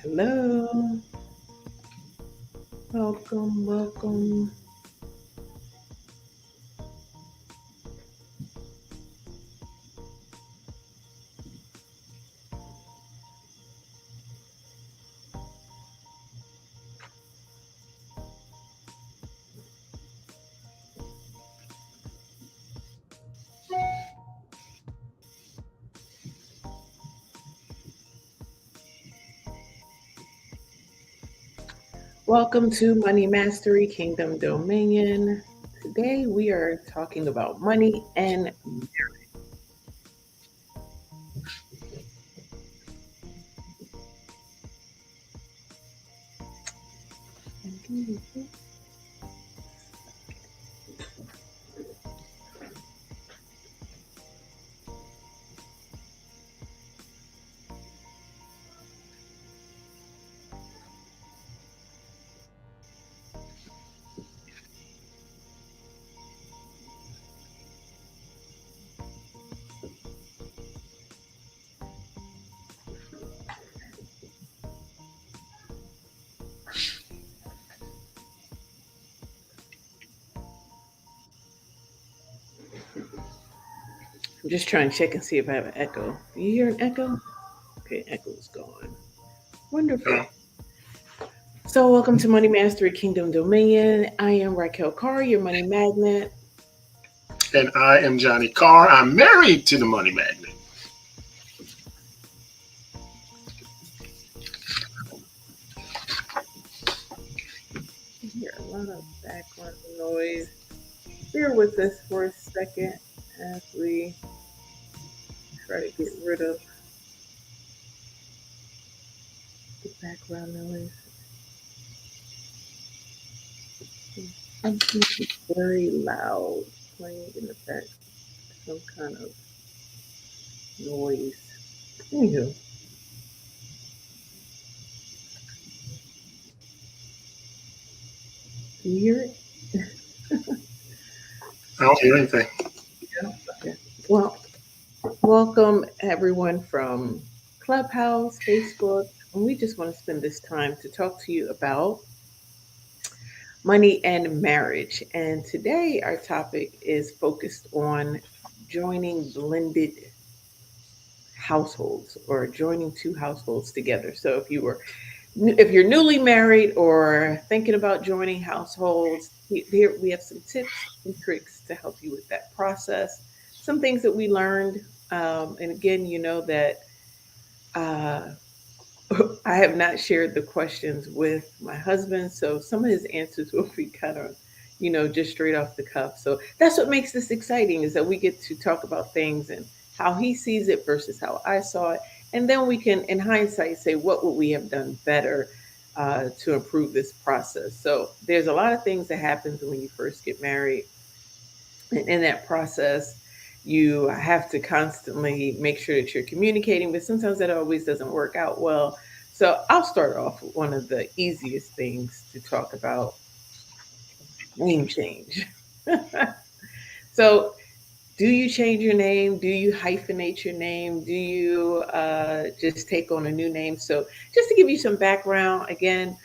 Hello, welcome. Welcome to Money Mastery Kingdom Dominion. Today we are talking about money and I'm just trying to check and see if I have an echo. Do you hear an echo? Okay, echo's gone. Wonderful. Oh, So, welcome to Money Mastery Kingdom Dominion. I am Raquel Carr, your money magnet. and I am Johnny Carr. I'm married to the money magnet. I hear a lot of background noise. Bear with us for a second as we try to get rid of the background noise. Something very loud playing in the back, some kind of noise. Anywho, do you hear it? I don't hear anything. Yeah. Okay. Well, welcome everyone from Clubhouse, Facebook, and we just want to spend this time to talk to you about money and marriage. And today our topic is focused on joining blended households or joining two households together. So if you're newly married or thinking about joining households, here we have some tips and tricks to help you with that process. Some things that we learned, and again, you know that uh, I have not shared the questions with my husband, so some of his answers will be kind of, just straight off the cuff. So that's what makes this exciting is that we get to talk about things and how he sees it versus how I saw it, and then we can, in hindsight, say what would we have done better to improve this process. So there's a lot of things that happens when you first get married, and in that process you have to constantly make sure that you're communicating, but sometimes that always doesn't work out well. So I'll start off with one of the easiest things to talk about: name change. So do you change your name? Do you hyphenate your name? Do you just take on a new name? So just to give you some background, again,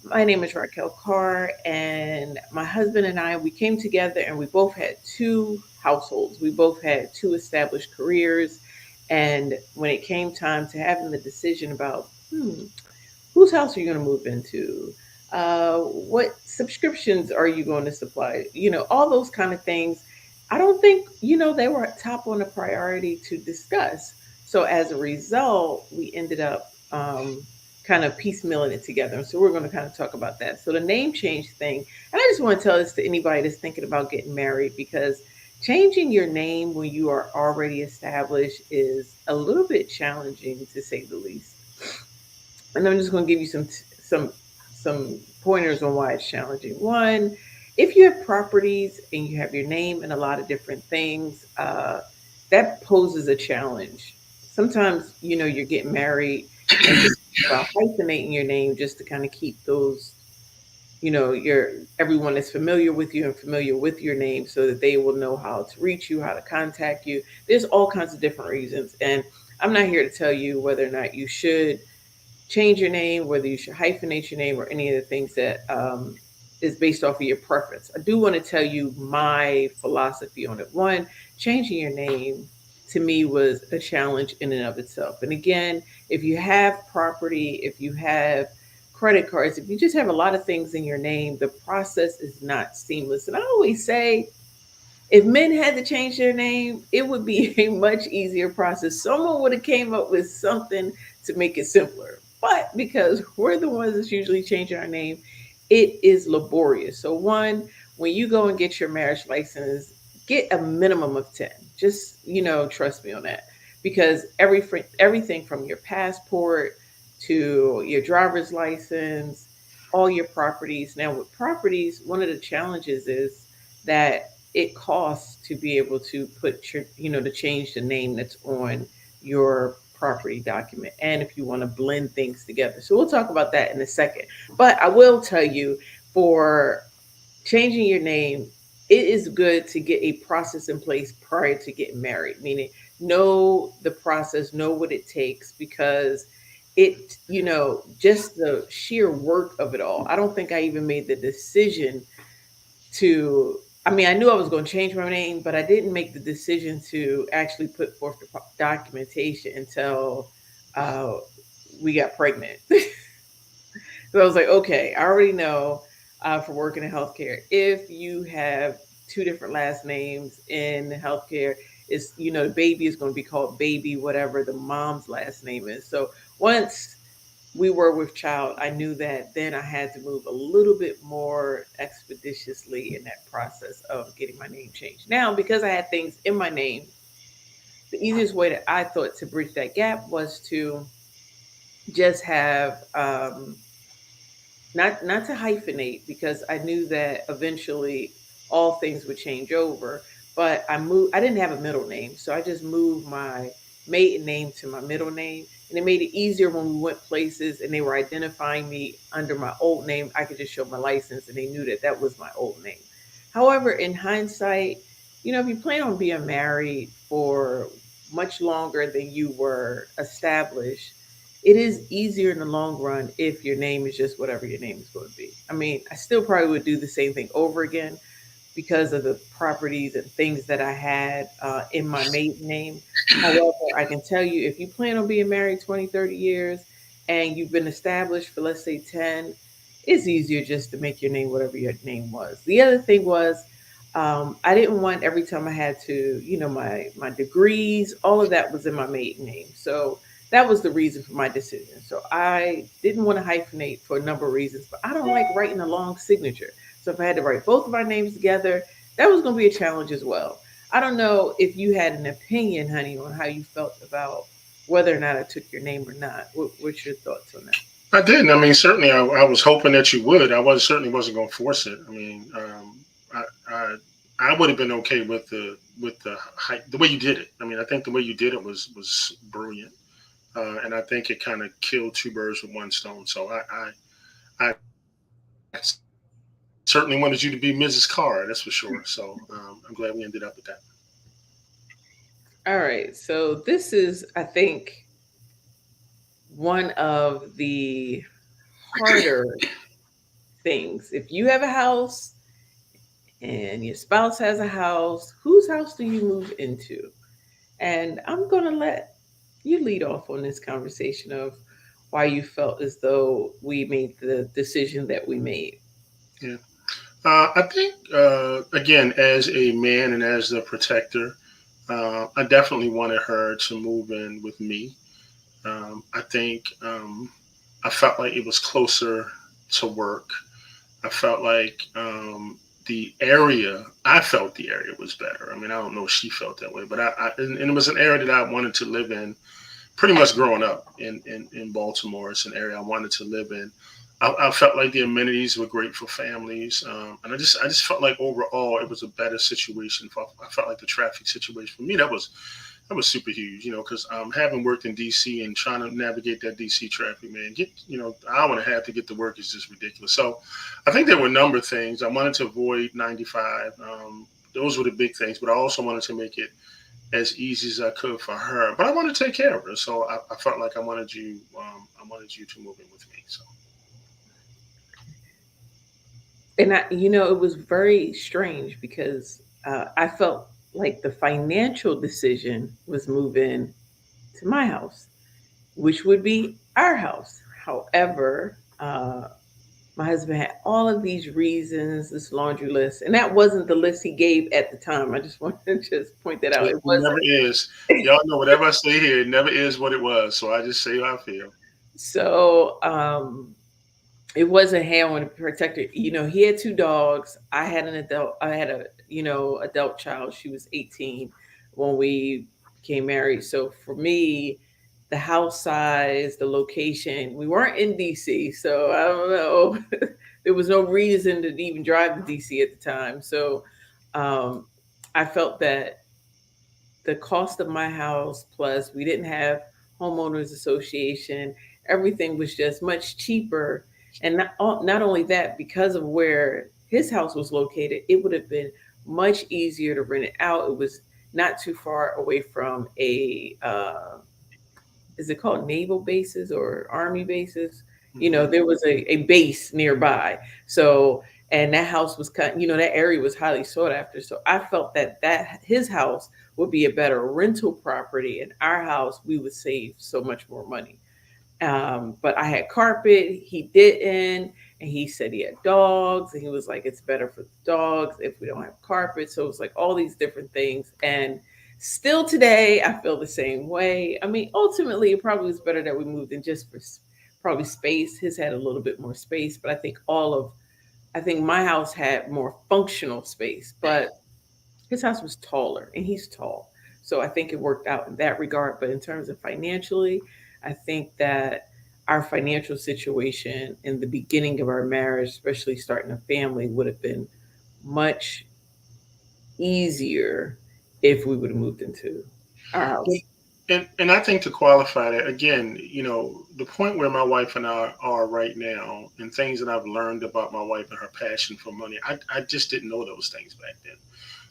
my name is Raquel Carr, and my husband and I, we came together and we both had two households. We both had two established careers. And when it came time to having the decision about, whose house are you going to move into? What subscriptions are you going to supply? All those kind of things. I don't think, they were top on the priority to discuss. So as a result, we ended up kind of piecemealing it together. So we're going to kind of talk about that. So the name change thing, and I just want to tell this to anybody that's thinking about getting married, because changing your name when you are already established is a little bit challenging to say the least. And I'm just going to give you some pointers on why it's challenging. One, if you have properties and you have your name and a lot of different things, that poses a challenge. Sometimes you're getting married and just about hyphenating your name just to kind of keep those, your everyone is familiar with you and familiar with your name so that they will know how to reach you, how to contact you. There's all kinds of different reasons, and I'm not here to tell you whether or not you should change your name, whether you should hyphenate your name or any of the things that is based off of your preference. I do want to tell you my philosophy on it. One, changing your name to me was a challenge in and of itself. And again, if you have property, if you have credit cards, if you just have a lot of things in your name, the process is not seamless. And I always say, if men had to change their name, it would be a much easier process. Someone would have came up with something to make it simpler. But because we're the ones that's usually changing our name, it is laborious. So one, when you go and get your marriage license, get a minimum of 10. Just, trust me on that. Because everything from your passport to your driver's license, all your properties. Now with properties, one of the challenges is that it costs to be able to put your, to change the name that's on your property document. And if you want to blend things together. So we'll talk about that in a second. But I will tell you, for changing your name, it is good to get a process in place prior to getting married, meaning know the process, know what it takes, because just the sheer work of it all. I don't think I even made the decision to, I mean, I knew I was going to change my name, but I didn't make the decision to actually put forth the documentation until uh, we got pregnant. So I was like, okay, I already know from working in healthcare, if you have two different last names in healthcare, it's, the baby is going to be called baby, whatever the mom's last name is. So once we were with child, I knew that then I had to move a little bit more expeditiously in that process of getting my name changed. Now, because I had things in my name, the easiest way that I thought to bridge that gap was to just have not to hyphenate, because I knew that eventually all things would change over. But I didn't have a middle name, so I just moved my maiden name to my middle name, and it made it easier when we went places and they were identifying me under my old name. I could just show my license, and they knew that that was my old name. However, in hindsight, if you plan on being married for much longer than you were established, it is easier in the long run if your name is just whatever your name is going to be. I mean, I still probably would do the same thing over again because of the properties and things that I had in my maiden name. However, I can tell you, if you plan on being married 20, 30 years and you've been established for, let's say, 10, it's easier just to make your name whatever your name was. The other thing was, I didn't want every time I had to, my degrees, all of that was in my maiden name. So that was the reason for my decision. So I didn't want to hyphenate for a number of reasons, but I don't like writing a long signature. So if I had to write both of our names together, that was going to be a challenge as well. I don't know if you had an opinion, honey, on how you felt about whether or not I took your name or not. What's your thoughts on that? I didn't. I mean, certainly, I was hoping that you would. I was certainly wasn't going to force it. I mean, I, I I would have been okay with the way you did it. I mean, I think the way you did it was brilliant, and I think it kind of killed two birds with one stone. So I certainly wanted you to be Mrs. Carr, that's for sure. So I'm glad we ended up with that. All right. So this is, I think, one of the harder things. If you have a house and your spouse has a house, whose house do you move into? And I'm going to let you lead off on this conversation of why you felt as though we made the decision that we made. Yeah. I think, again, as a man and as the protector, I definitely wanted her to move in with me. I think I felt like it was closer to work. I felt like I felt the area was better. I mean, I don't know if she felt that way, but and it was an area that I wanted to live in pretty much growing up in Baltimore. It's an area I wanted to live in. I felt like the amenities were great for families, and I just felt like overall it was a better situation. I felt like the traffic situation for me that was super huge, because having worked in DC and trying to navigate that DC traffic, man, get an hour and a half to get to work is just ridiculous. So I think there were a number of things I wanted to avoid 95. Those were the big things, but I also wanted to make it as easy as I could for her. But I want to take care of her, so I felt like I wanted you to move in with me. So And it was very strange because I felt like the financial decision was move in to my house, which would be our house. However, my husband had all of these reasons, this laundry list, and that wasn't the list he gave at the time. I just want to just point that out. it It never wasn't. is. Y'all know whatever I say here, it never is what it was. So I just say how I feel. So it wasn't, hey, I want to protect her. He had two dogs. I had an adult. I had a adult child. She was 18 when we became married. So for me, the house size, the location, we weren't in DC, so I don't know. There was no reason to even drive to DC at the time. So um, I felt that the cost of my house, plus we didn't have homeowners association, everything was just much cheaper. And not only that, because of where his house was located, it would have been much easier to rent it out. It was not too far away from a is it called naval bases or army bases? Hmm. There was a base nearby. So, and that house was that area was highly sought after. So I felt that his house would be a better rental property, and our house we would save so much more money. But I had carpet, he didn't, and he said he had dogs, and he was like, it's better for the dogs if we don't have carpet. So it was like all these different things. And still today, I feel the same way. I mean, ultimately, it probably was better that we moved in just for probably space. His had a little bit more space, but I think my house had more functional space, but his house was taller and he's tall. So I think it worked out in that regard. But in terms of financially, I think that our financial situation in the beginning of our marriage, especially starting a family, would have been much easier if we would have moved into our house. And I think to qualify that again, the point where my wife and I are right now, and things that I've learned about my wife and her passion for money, I just didn't know those things back then.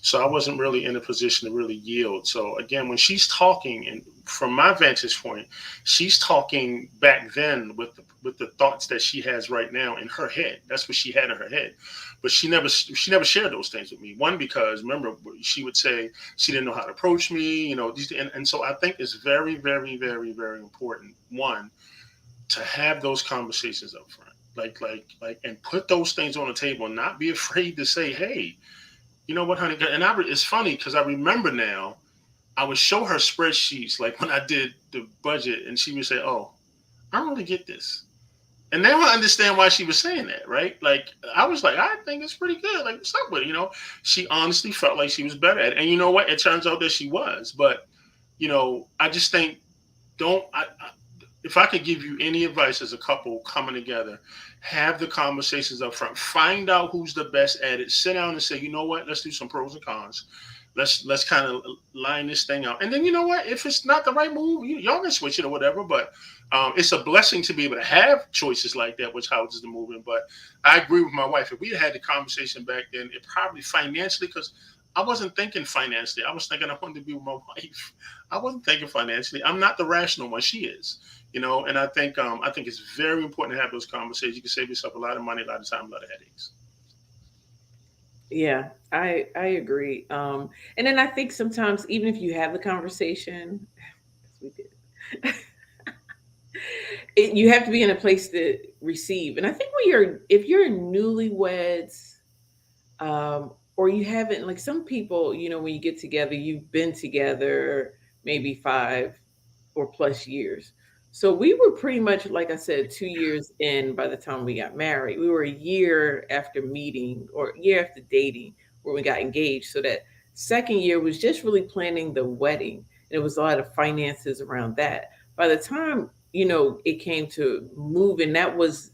So I wasn't really in a position to really yield. So again, when she's talking, and from my vantage point, she's talking back then with the thoughts that she has right now in her head. That's what she had in her head, but she never shared those things with me. One, because remember, she would say she didn't know how to approach me. And so I think it's very, very, very, very important. One, to have those conversations up front, like, and put those things on the table, and not be afraid to say, "Hey, you know what, honey?" And it's funny because I remember now. I would show her spreadsheets, like when I did the budget, and she would say, "Oh, I don't really get this." And now I understand why she was saying that, right? Like I was like, I think it's pretty good. Like what's up with it? She honestly felt like she was better at it. And you know what? It turns out that she was. But I just think don't. If I could give you any advice as a couple coming together, have the conversations up front. Find out who's the best at it. Sit down and say, you know what? Let's do some pros and cons. Let's kind of line this thing out. And then you know what? If it's not the right move, y'all can switch it or whatever. But it's a blessing to be able to have choices like that, which houses the moving. But I agree with my wife. If we had the conversation back then, it probably financially, because I wasn't thinking financially. I was thinking I wanted to be with my wife. I wasn't thinking financially. I'm not the rational one. She is. And I think it's very important to have those conversations. You can save yourself a lot of money, a lot of time, a lot of headaches. Yeah, I agree. And then I think sometimes even if you have the conversation, as we did, you have to be in a place to receive. And I think if you're newlyweds, or you haven't, like some people, when you get together, you've been together maybe 5 or plus years. So we were pretty much, like I said, 2 years in by the time we got married. We were a year after meeting or a year after dating where we got engaged. So that second year was just really planning the wedding. And it was a lot of finances around that. By the time, it came to moving, that was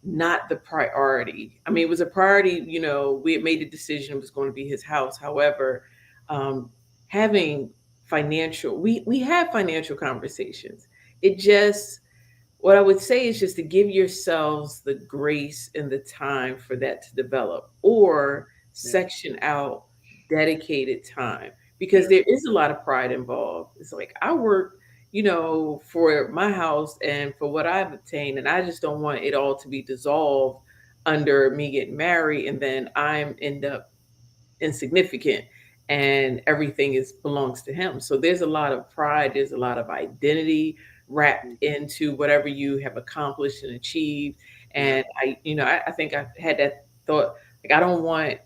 not the priority. I mean, it was a priority, we had made the decision it was going to be his house. However, um, having we have financial conversations. It just, what I would say is just to give yourselves the grace and the time for that to develop, or Yeah. section out dedicated time. because there is a lot of pride involved. It's like I work, for my house and for what I've obtained, and I just don't want it all to be dissolved under me getting married, and then I'm end up insignificant and everything is belongs to him. So there's a lot of pride, there's a lot of identity wrapped into whatever you have accomplished and achieved. Yeah. And I think I had that thought, like I don't want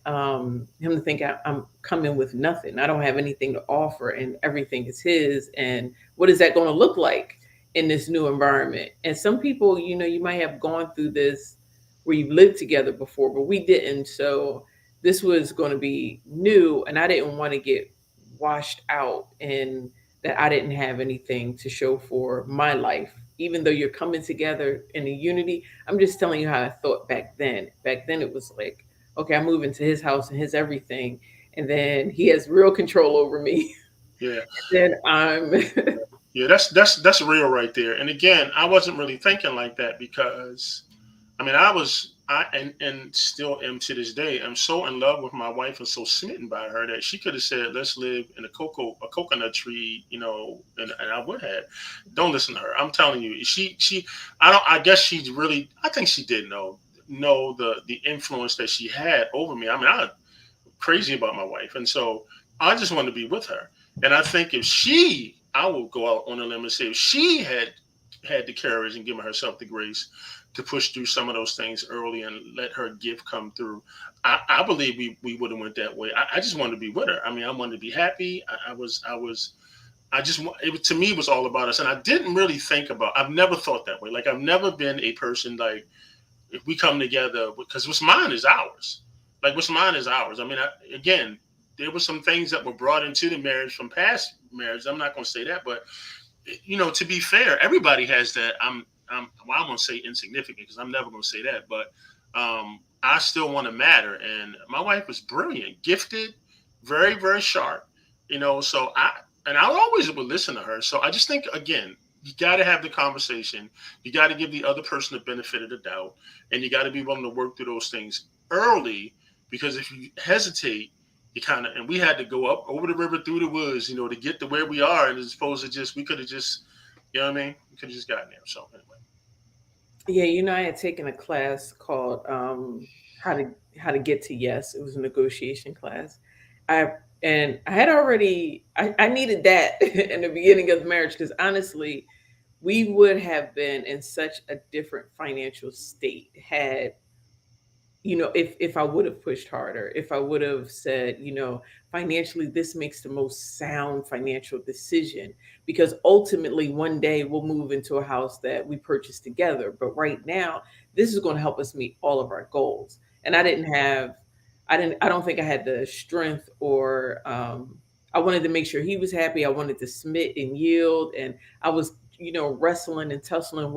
him to think I'm coming with nothing. I don't have anything to offer and everything is his. And what is that going to look like in this new environment? And some people, you might have gone through this where you've lived together before, but we didn't. So this was going to be new, and I didn't want to get washed out and that I didn't have anything to show for my life. Even though you're coming together in a unity, I'm just telling you how I thought back then. Back then, it was like, okay, I move into his house and his everything, and then he has real control over me. Yeah. Then I'm, Yeah, that's real right there. And again, I wasn't really thinking like that because I mean, and still am to this day. I'm so in love with my wife and so smitten by her that she could have said, "Let's live in a coconut tree," and I would have. Don't listen to her. I'm telling you, I don't. I guess she's really. I think she did know the influence that she had over me. I mean, I'm crazy about my wife, and so I just wanted to be with her. And I think I will go out on a limb and say, if she had the courage and given herself the grace to push through some of those things early and let her gift come through, I believe we would have went that way. I just wanted to be with her. I mean, I wanted to be happy. To me, it was all about us. And I didn't really think I've never thought that way. Like, I've never been a person like, if we come together, because what's mine is ours. Like, what's mine is ours. I mean, again, there were some things that were brought into the marriage from past marriage. I'm not going to say that, but to be fair, everybody has that. Well, I'm going to say insignificant because I'm never going to say that, but I still want to matter. And my wife was brilliant, gifted, very, very sharp. So I always would listen to her. So I just think, again, you got to have the conversation. You got to give the other person the benefit of the doubt, and you got to be willing to work through those things early. Because if you hesitate, and we had to go up over the river through the woods, to get to where we are, and as opposed to we could have just, you know what I mean? We could have just gotten there. So anyway. yeah, I had taken a class called how to get to yes. It was a negotiation class. I and I had already I needed that in the beginning of the marriage because honestly, we would have been in such a different financial state had if I would have pushed harder, if I would have said, financially, this makes the most sound financial decision because ultimately one day we'll move into a house that we purchase together. But right now, this is going to help us meet all of our goals. And I don't think I had the strength or, I wanted to make sure he was happy. I wanted to submit and yield. And I was, wrestling and tussling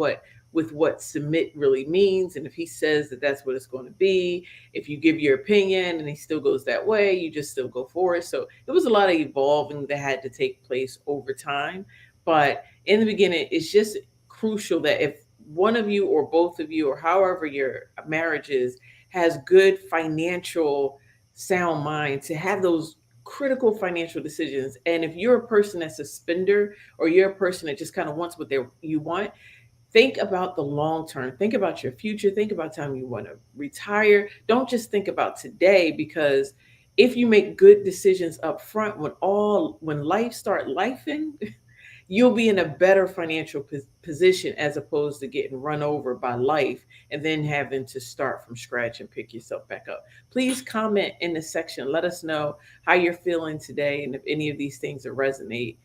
with what submit really means. And if he says that that's what it's going to be, if you give your opinion and he still goes that way, you just still go for it. So it was a lot of evolving that had to take place over time. But in the beginning, it's just crucial that if one of you or both of you, or however your marriage is, has good financial sound mind to have those critical financial decisions. And if you're a person that's a spender or you're a person that just kind of wants what you want, think about the long term. Think about your future. Think about time you want to retire. Don't just think about today because if you make good decisions up front when life start lifing, you'll be in a better financial position as opposed to getting run over by life and then having to start from scratch and pick yourself back up. Please comment in the section. Let us know how you're feeling today and if any of these things are resonate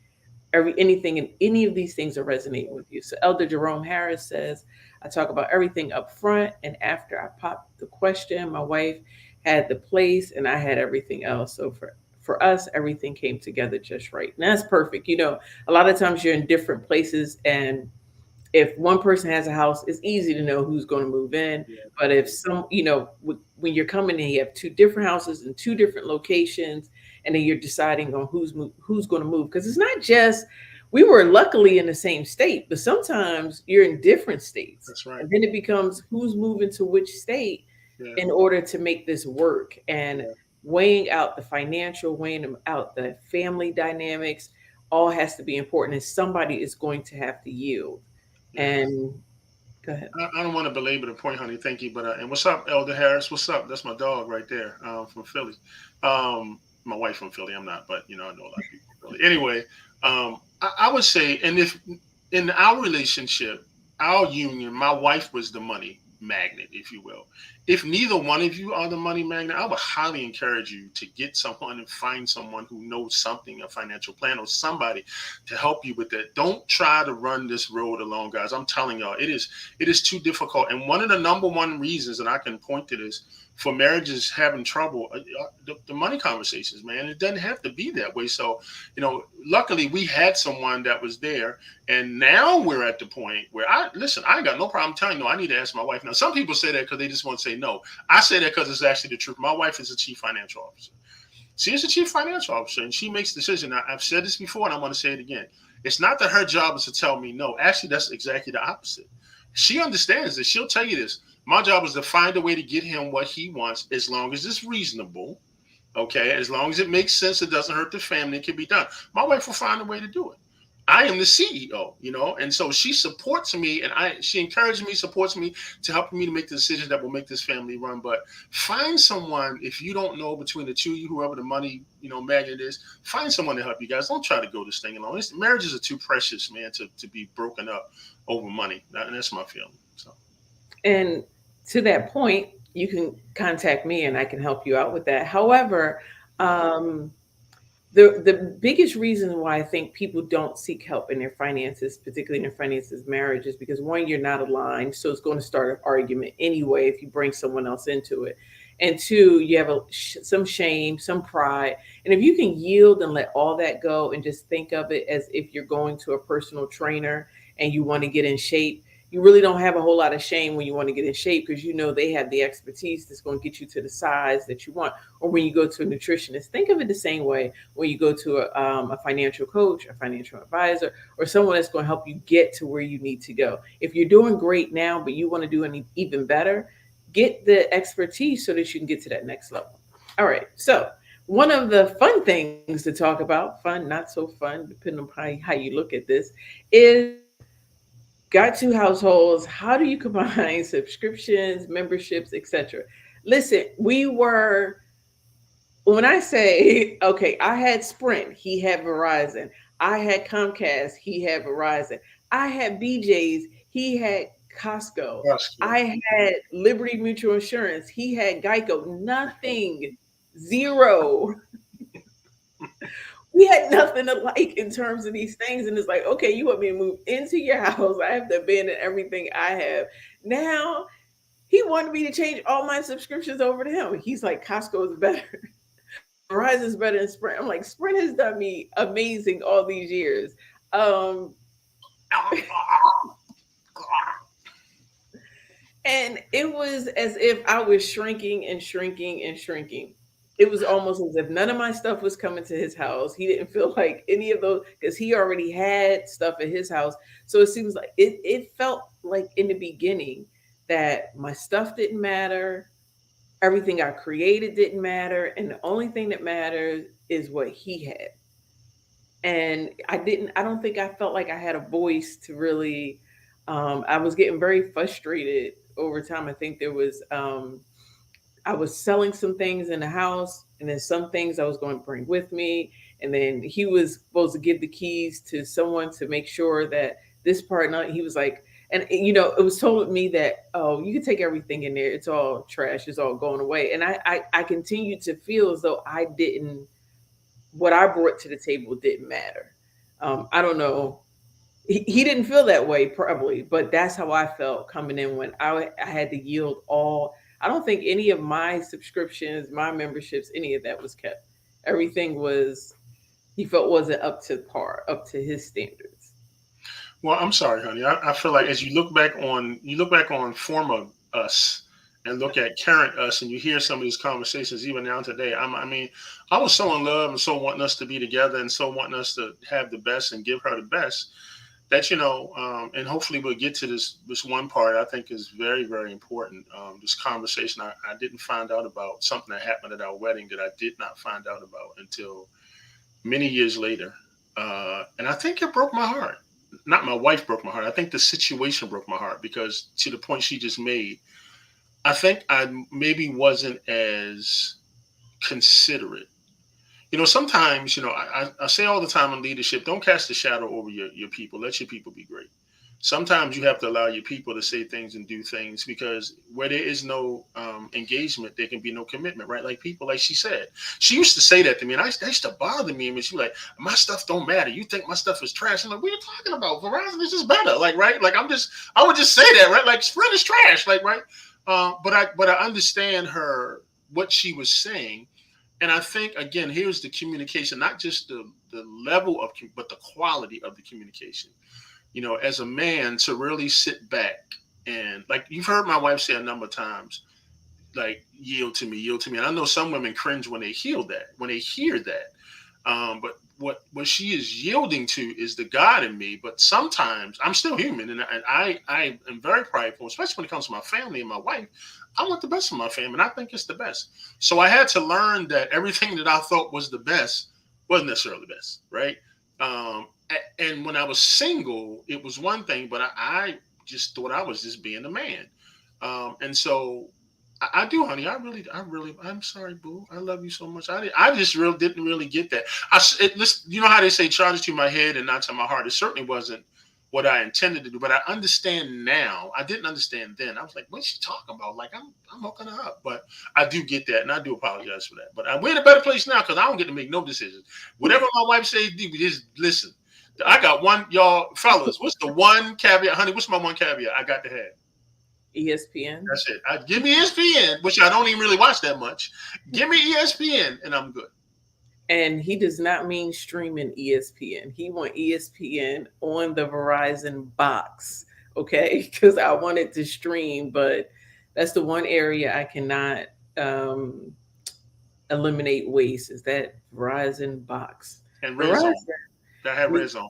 anything and any of these things are resonating with you. So Elder Jerome Harris says, I talk about everything up front, and after I popped the question, my wife had the place and I had everything else. So for us, everything came together just right. And that's perfect. A lot of times you're in different places, and if one person has a house, it's easy to know who's going to move in. Yeah. But if when you're coming in, you have two different houses in two different locations, and then you're deciding on who's going to move. Because it's not just we were luckily in the same state, but sometimes you're in different states, That's right. and then it becomes who's moving to which state Yeah. in order to make this work. And Yeah. weighing out the financial, weighing out the family dynamics, all has to be important, and somebody is going to have to yield. Yeah. And go ahead. I don't want to belabor the point, honey. Thank you, but and what's up, Elder Harris? What's up? That's my dog right there, from Philly. My wife from Philly. I'm not, but I know a lot of people from Philly. Anyway, I would say, and if in our relationship, our union, my wife was the money magnet, if you will. If neither one of you are the money magnet, I would highly encourage you to get someone and find someone who knows something, a financial plan or somebody to help you with that. Don't try to run this road alone, guys. I'm telling y'all, it is too difficult. And one of the number one reasons, and I can point to this, for marriages having trouble, the money conversations, man. It doesn't have to be that way. So, luckily we had someone that was there, and now we're at the point where listen. I ain't got no problem telling you, no, I need to ask my wife. Now, some people say that because they just want to say no. I say that because it's actually the truth. My wife is a chief financial officer. She is a chief financial officer, and she makes decisions. I've said this before, and I'm going to say it again. It's not that her job is to tell me no. Actually, that's exactly the opposite. She understands this. She'll tell you this. My job is to find a way to get him what he wants, as long as it's reasonable. Okay, as long as it makes sense, it doesn't hurt the family, it can be done. My wife will find a way to do it. I am the CEO, and so she supports me, and she encourages me, supports me to help me to make the decisions that will make this family run. But find someone, if you don't know between the two of you, whoever the money, magnet is, find someone to help you guys. Don't try to go this thing alone. Marriages are too precious, man, to be broken up over money. And that's my feeling. So. And to that point, you can contact me and I can help you out with that. However, um, the biggest reason why I think people don't seek help in their finances, particularly in their finances marriage, is because one, you're not aligned, so it's going to start an argument anyway if you bring someone else into it. And two, you have some shame, some pride, and if you can yield and let all that go and just think of it as if you're going to a personal trainer and you want to get in shape, you really don't have a whole lot of shame when you want to get in shape because you know they have the expertise that's going to get you to the size that you want. Or when you go to a nutritionist, think of it the same way when you go to a financial coach, a financial advisor, or someone that's going to help you get to where you need to go. If you're doing great now, but you want to do even better, get the expertise so that you can get to that next level. All right. So, one of the fun things to talk about, fun, not so fun, depending on how you look at this, is got two households. How do you combine subscriptions, memberships, etc.? Listen, when I say, okay, I had Sprint, he had Verizon. I had Comcast, he had Verizon. I had BJ's, he had Costco. That's cool. I had Liberty Mutual Insurance, he had Geico. Nothing, zero. We had nothing alike in terms of these things. And it's like, okay, you want me to move into your house? I have to abandon everything I have. Now, he wanted me to change all my subscriptions over to him. He's like, Costco is better. Verizon's better than Sprint. I'm like, Sprint has done me amazing all these years. Um, and it was as if I was shrinking and shrinking and shrinking. It was almost as if none of my stuff was coming to his house. He didn't feel like any of those because he already had stuff at his house. So it seems like it felt like in the beginning that my stuff didn't matter, everything I created didn't matter, and the only thing that matters is what he had. And I don't think I felt like I had a voice to really. I was getting very frustrated over time. I think I was selling some things in the house, and then some things I was going to bring with me. And then he was supposed to give the keys to someone to make sure that this part, not, he was like, and it was told me that, oh, you can take everything in there. It's all trash. It's all going away. And I continued to feel as though what I brought to the table didn't matter. I don't know. He didn't feel that way probably, but that's how I felt coming in when I had to yield all. I don't think any of my subscriptions, my memberships, any of that was kept. Everything was he felt wasn't up to par, up to his standards. Well, I'm sorry, honey. I feel like as you look back on former us and look at current us, and you hear some of these conversations even now today. I mean, I was so in love and so wanting us to be together and so wanting us to have the best and give her the best that and hopefully we'll get to this one part I think is very, very important. This conversation I didn't find out about something that happened at our wedding that I did not find out about until many years later, and I think it broke my heart. Not my wife broke my heart. I think the situation broke my heart because to the point she just made, I think I maybe wasn't as considerate. Sometimes, I say all the time in leadership, don't cast a shadow over your people. Let your people be great. Sometimes you have to allow your people to say things and do things because where there is no engagement, there can be no commitment, right? Like people, like she said, she used to say that to me, and that used to bother me. And she was like, my stuff don't matter. You think my stuff is trash. I'm like, what are you talking about? Verizon is just better. Like, right? Like, I would just say that, right? Like, Sprint is trash. Like, right? But I understand what she was saying. And I think again, here's the communication, not just the level of, but the quality of the communication. As a man, to really sit back and like you've heard my wife say a number of times, like yield to me, yield to me. And I know some women cringe when they hear that. But what she is yielding to is the God in me. But sometimes I'm still human, and I am very prideful, especially when it comes to my family and my wife. I want the best for my family, and I think it's the best. So I had to learn that everything that I thought was the best wasn't necessarily the best, right? And when I was single, it was one thing, but I just thought I was just being a man. And so I do, honey. I'm sorry, boo. I love you so much. I just really didn't really get that. You know how they say, charge to my head and not to my heart. It certainly wasn't what I intended to do, but I understand now. I didn't understand then. I was like, what's she talking about? Like, I'm hooking her up. But I do get that, and I do apologize for that. But we're in a better place now because I don't get to make no decisions. Whatever my wife says, just listen. I got one, y'all, fellas. What's the one caveat, honey? What's my one caveat I got to have? ESPN. That's it. Give me ESPN, which I don't even really watch that much. Give me ESPN, and I'm good. And he does not mean streaming ESPN. He want ESPN on the Verizon box, okay? Because I wanted to stream, but that's the one area I cannot eliminate waste is that Verizon box. And Red Zone. I have Red Zone.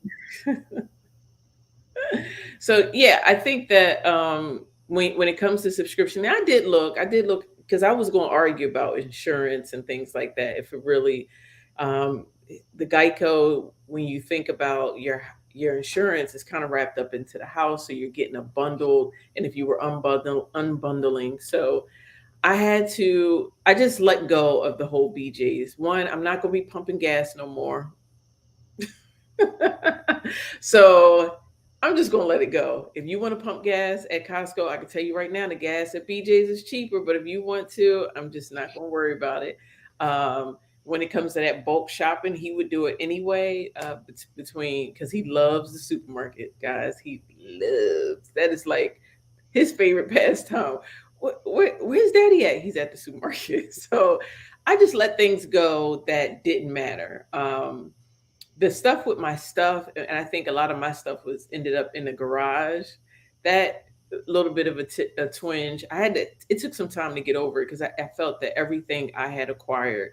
So yeah, I think that when it comes to subscription, I did look because I was going to argue about insurance and things like that. If it really, the Geico, when you think about your insurance is kind of wrapped up into the house, so you're getting a bundle. And if you were unbundling, so I just let go of the whole BJ's. One, I'm not going to be pumping gas no more. So I'm just going to let it go. If you want to pump gas at Costco, I can tell you right now, the gas at BJ's is cheaper. But if you want to, I'm just not going to worry about it. When it comes to that bulk shopping, he would do it anyway, because he loves the supermarket, guys. He loves, that is like his favorite pastime. Where's daddy at? He's at the supermarket. So I just let things go that didn't matter. The stuff with my stuff, and I think a lot of my stuff ended up in the garage. That little bit of a twinge. It took some time to get over it because I felt that everything I had acquired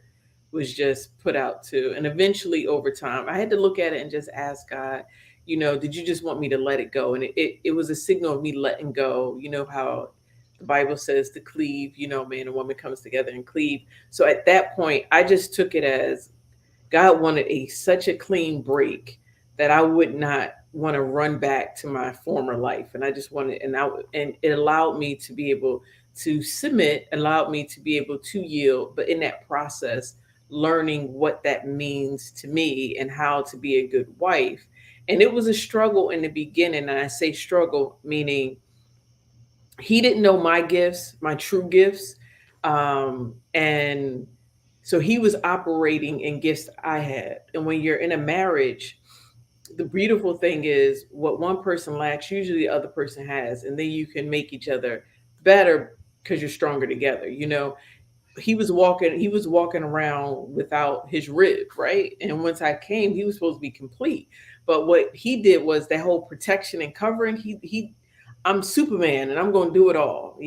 was just put out to, and eventually over time, I had to look at it and just ask God, did you just want me to let it go? And it was a signal of me letting go. You know how the Bible says to cleave, man and woman comes together and cleave. So at that point, I just took it as God wanted such a clean break that I would not want to run back to my former life. And I just wanted, and it allowed me to be able to submit, allowed me to be able to yield. But in that process, learning what that means to me and how to be a good wife. And it was a struggle in the beginning. And I say struggle, meaning he didn't know my gifts, my true gifts. And so he was operating in gifts I had. And when you're in a marriage, the beautiful thing is what one person lacks, usually the other person has. And then you can make each other better because you're stronger together. He was walking around without his rib, right? And once I came, he was supposed to be complete. But what he did was that whole protection and covering. I'm Superman and I'm going to do it all,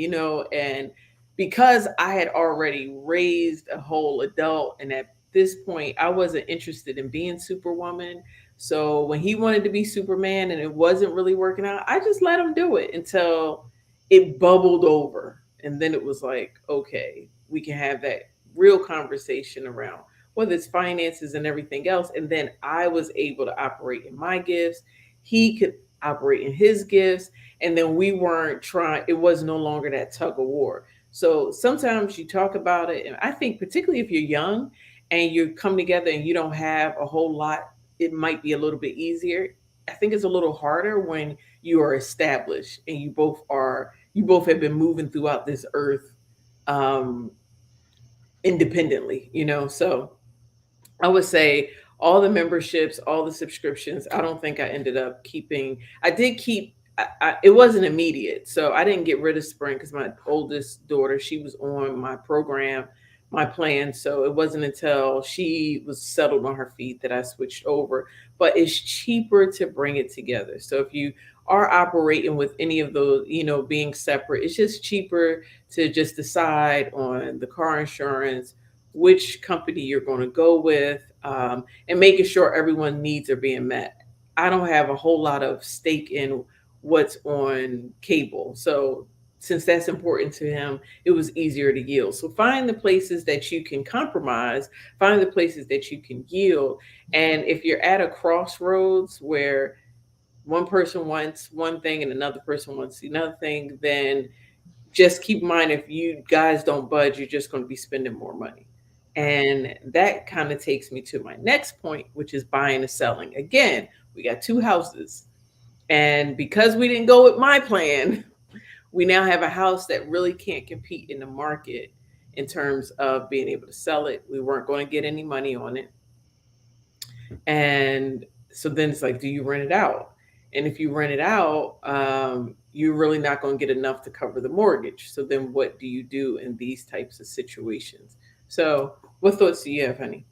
and because I had already raised a whole adult, and at this point I wasn't interested in being Superwoman. So when he wanted to be Superman and it wasn't really working out, I just let him do it until it bubbled over. And then it was like, okay, we can have that real conversation around whether it's finances and everything else. And then I was able to operate in my gifts. He could operate in his gifts. And then we weren't trying, it was no longer that tug of war. So sometimes you talk about it. And I think, particularly if you're young and you come together and you don't have a whole lot, it might be a little bit easier. I think it's a little harder when you are established and you both have been moving throughout this earth um independently, so I would say all the memberships, all the subscriptions. I don't think I ended up keeping. I did keep. It wasn't immediate, so I didn't get rid of Sprint because my oldest daughter, she was on my program, my plan. So it wasn't until she was settled on her feet that I switched over. But it's cheaper to bring it together. So if you are operating with any of those, being separate, it's just cheaper to just decide on the car insurance, which company you're going to go with, and making sure everyone's needs are being met. I don't have a whole lot of stake in what's on cable. So since that's important to him, it was easier to yield. So find the places that you can compromise, find the places that you can yield. And if you're at a crossroads where one person wants one thing and another person wants another thing, then just keep in mind if you guys don't budge, you're just going to be spending more money. And that kind of takes me to my next point, which is buying and selling. Again, we got two houses. And because we didn't go with my plan, we now have a house that really can't compete in the market in terms of being able to sell it. We weren't going to get any money on it. And so then it's like, do you rent it out? And if you rent it out, you're really not going to get enough to cover the mortgage. So then what do you do in these types of situations? So what thoughts do you have, honey?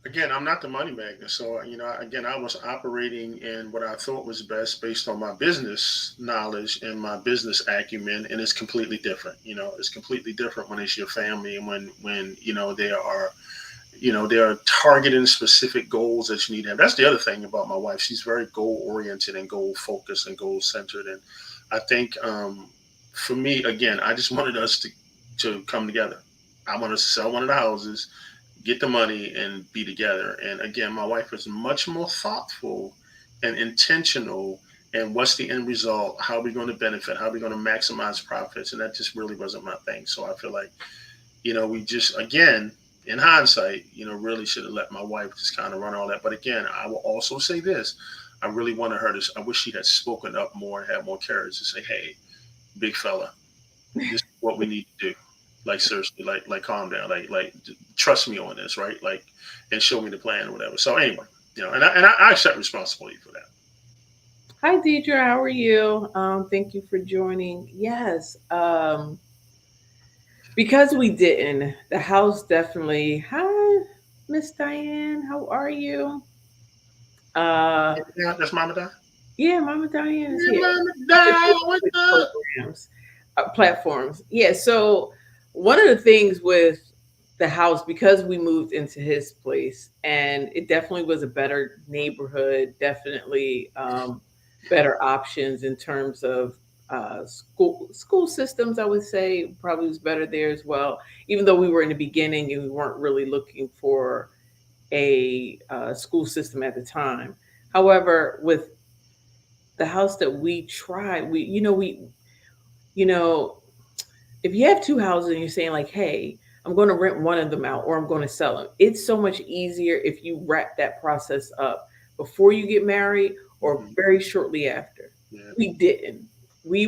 Again, I'm not the money magnet, so again, I was operating in what I thought was best based on my business knowledge and my business acumen, and it's completely different. It's completely different when it's your family and when there are targeting specific goals that you need to have. That's the other thing about my wife. She's very goal oriented and goal focused and goal centered, and I think for me, again, I just wanted us to come together. I wanted us to sell one of the houses, get the money, and be together. And again, my wife is much more thoughtful and intentional. And what's the end result? How are we going to benefit? How are we going to maximize profits? And that just really wasn't my thing. So I feel like, we just, again, in hindsight, really should have let my wife just kind of run all that. But again, I will also say this. I really wanted her to, I wish she had spoken up more and had more courage to say, hey, big fella, this is what we need to do. Like seriously, like calm down, like trust me on this, right? Like, and show me the plan or whatever. So anyway, and I accept responsibility for that. Hi, Deidre. How are you? Thank you for joining. Yes. Because we didn't, the house definitely. Hi, Miss Diane. How are you? Uh, Yeah, that's Mama Di. yeah, Mama Diane is Yeah, here. Mama Different Di, what's up? programs, platforms. Yeah. So one of the things with the house, because we moved into his place, and it definitely was a better neighborhood, definitely better options in terms of school systems. I would say probably was better there as well. Even though we were in the beginning and we weren't really looking for a school system at the time. However, with the house that we tried, you know, if you have two houses and you're saying like, hey, I'm going to rent one of them out or I'm going to sell them, it's so much easier if you wrap that process up before you get married or Mhm. very shortly after. Yeah. We didn't. We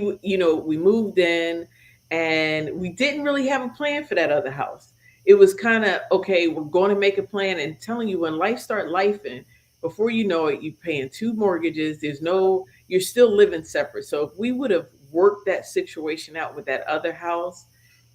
moved in and we didn't really have a plan for that other house. It was kind of okay, we're going to make a plan, and telling you when life start lifing, before you know it, you're paying two mortgages. You're still living separate. So if we would have worked that situation out with that other house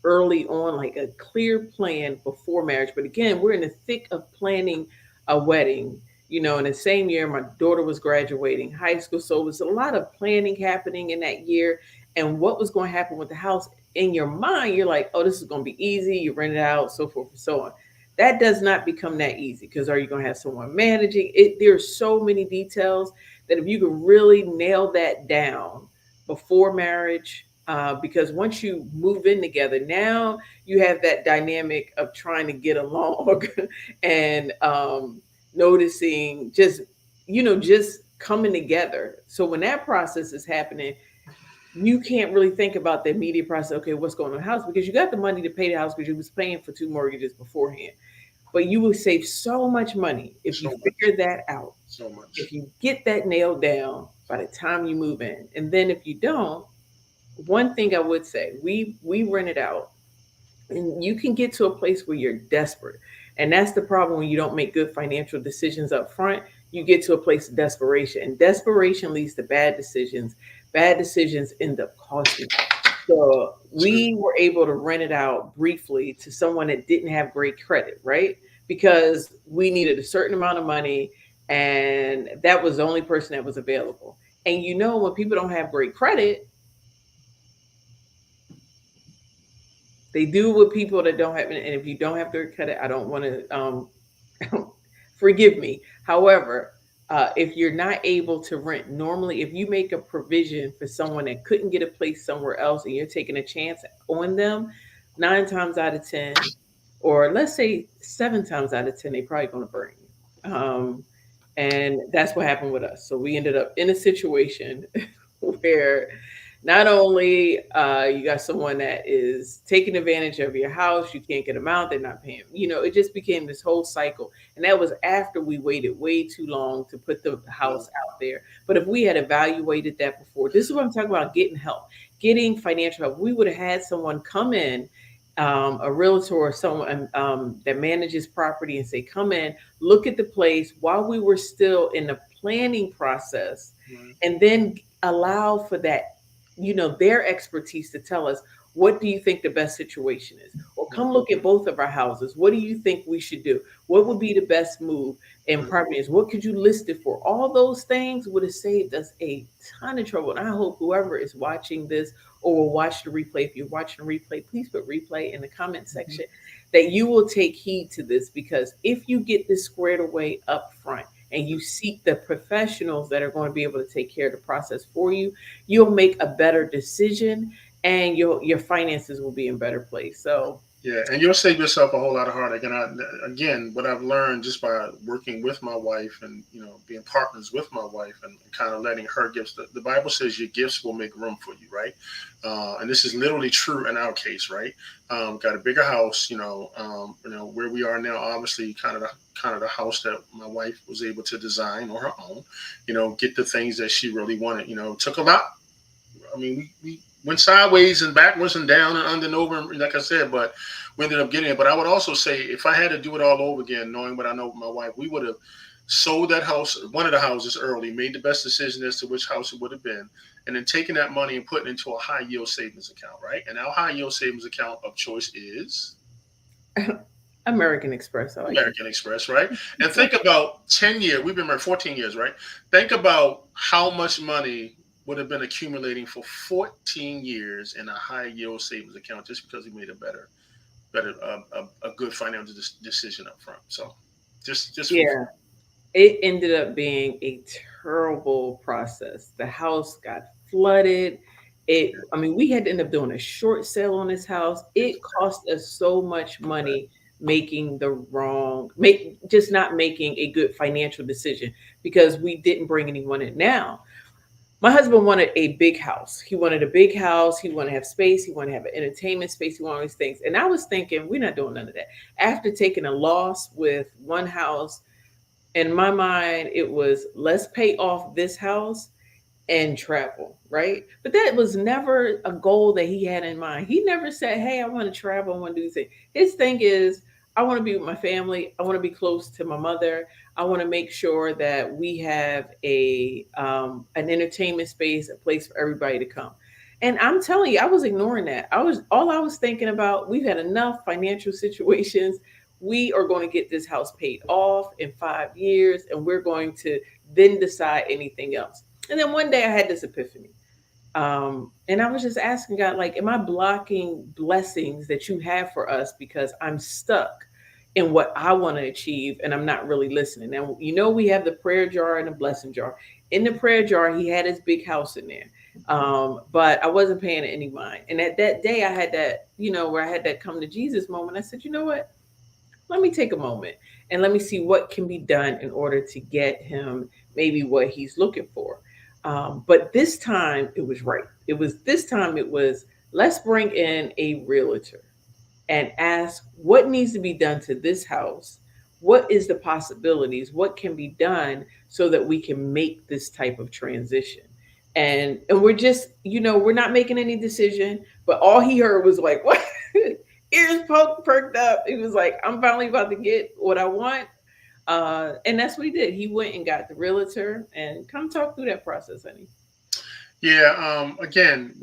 early on, like a clear plan before marriage. But again, we're in the thick of planning a wedding. In the same year, my daughter was graduating high school. So it was a lot of planning happening in that year. And what was going to happen with the house in your mind, you're like, oh, this is going to be easy. You rent it out, so forth and so on. That does not become that easy because are you going to have someone managing it? There's so many details that if you can really nail that down before marriage, because once you move in together, now you have that dynamic of trying to get along and noticing just coming together. So when that process is happening, you can't really think about the immediate process. Okay, what's going on in the house? Because you got the money to pay the house because you was paying for two mortgages beforehand. But you will save so much money if you So much, figure that out. so much. If you get that nailed down by the time you move in. And then if you don't, one thing I would say, we rent it out and you can get to a place where you're desperate. And that's the problem when you don't make good financial decisions up front. You get to a place of desperation, and desperation leads to bad decisions. Bad decisions end up costing. So True. we were able to rent it out briefly to someone that didn't have great credit, right? Because we needed a certain amount of money, and that was the only person that was available. And when people don't have great credit, they do with people that don't have. And if you don't have great credit, I don't want to forgive me. However, if you're not able to rent normally, if you make a provision for someone that couldn't get a place somewhere else and you're taking a chance on them, 9 times out of 10, or let's say 7 times out of 10, they probably going to burn you. And that's what happened with us. So we ended up in a situation where not only you got someone that is taking advantage of your house, you can't get them out, they're not paying. It just became this whole cycle. And that was after we waited way too long to put the Yeah. house out there. But if we had evaluated that before, this is what I'm talking about, getting help, getting financial help. We would have had someone come in, a realtor or someone that manages property, and say, come in, look at the place while we were still in the planning process, Right. and then allow for that, their expertise to tell us, what do you think the best situation is? Or Right. come look at both of our houses. What do you think we should do? What would be the best move in Right. properties? What could you list it for? All those things would have saved us a ton of trouble. And I hope whoever is watching this or will watch the replay, if you're watching the replay, please put replay in the comment Mhm. section, that you will take heed to this, because if you get this squared away up front and you seek the professionals that are going to be able to take care of the process for you, you'll make a better decision, and your finances will be in better place. So Yeah, and you'll save yourself a whole lot of heartache. And again, what I've learned just by working with my wife and being partners with my wife and kind of letting her gifts. The Bible says your gifts will make room for you, right? And this is literally true in our case, right? Got a bigger house, where we are now. Obviously, kind of the house that my wife was able to design on her own. Get the things that she really wanted. Took a lot. I mean, we went sideways and backwards and down and under and over, and like I said, but we ended up getting it. But I would also say, if I had to do it all over again, knowing what I know with my wife, we would have sold that house, one of the houses early, made the best decision as to which house it would have been, and then taking that money and putting it into a high yield savings account, right? And our high yield savings account of choice is American Express, I like it. American Express, right? And think about 10 years, we've been married 14 years, right? Think about how much money would have been accumulating for 14 years in a high yield savings account just because we made a a good financial decision up front. So just food for Yeah, it ended up being a terrible process. The house got flooded. I mean, we had to end up doing a short sale on this house. It cost us so much right. money making just not making a good financial decision because we didn't bring anyone in. Now, my husband wanted a big house. He wanted a big house. He wanted to have space. He wanted to have an entertainment space. He wanted all these things. And I was thinking, we're not doing none of that. After taking a loss with one house, in my mind, it was, let's pay off this house and travel, right? But that was never a goal that he had in mind. He never said, hey, I want to travel, I want to do this thing. His thing is, I want to be with my family. I want to be close to my mother. I want to make sure that we have an entertainment space, a place for everybody to come. And I'm telling you, I was ignoring that. I was thinking about, we've had enough financial situations. We are going to get this house paid off in 5 years, and we're going to then decide anything else. And then one day I had this epiphany. And I was just asking God, like, am I blocking blessings that you have for us because I'm stuck in what I want to achieve, and I'm not really listening. Now, we have the prayer jar and the blessing jar. In the prayer jar, he had his big house in there. But I wasn't paying it any mind. And at that day, I had that, where I had that come to Jesus moment. I said, you know what? Let me take a moment and let me see what can be done in order to get him maybe what he's looking for. But this time it was right. It was, let's bring in a realtor and ask what needs to be done to this house. What is the possibilities? What can be done so that we can make this type of transition? And we're just, we're not making any decision, but all he heard was like, what? Ears perked up. He was like, I'm finally about to get what I want. And that's what he did. He went and got the realtor, and come talk through that process, honey. Yeah. Again,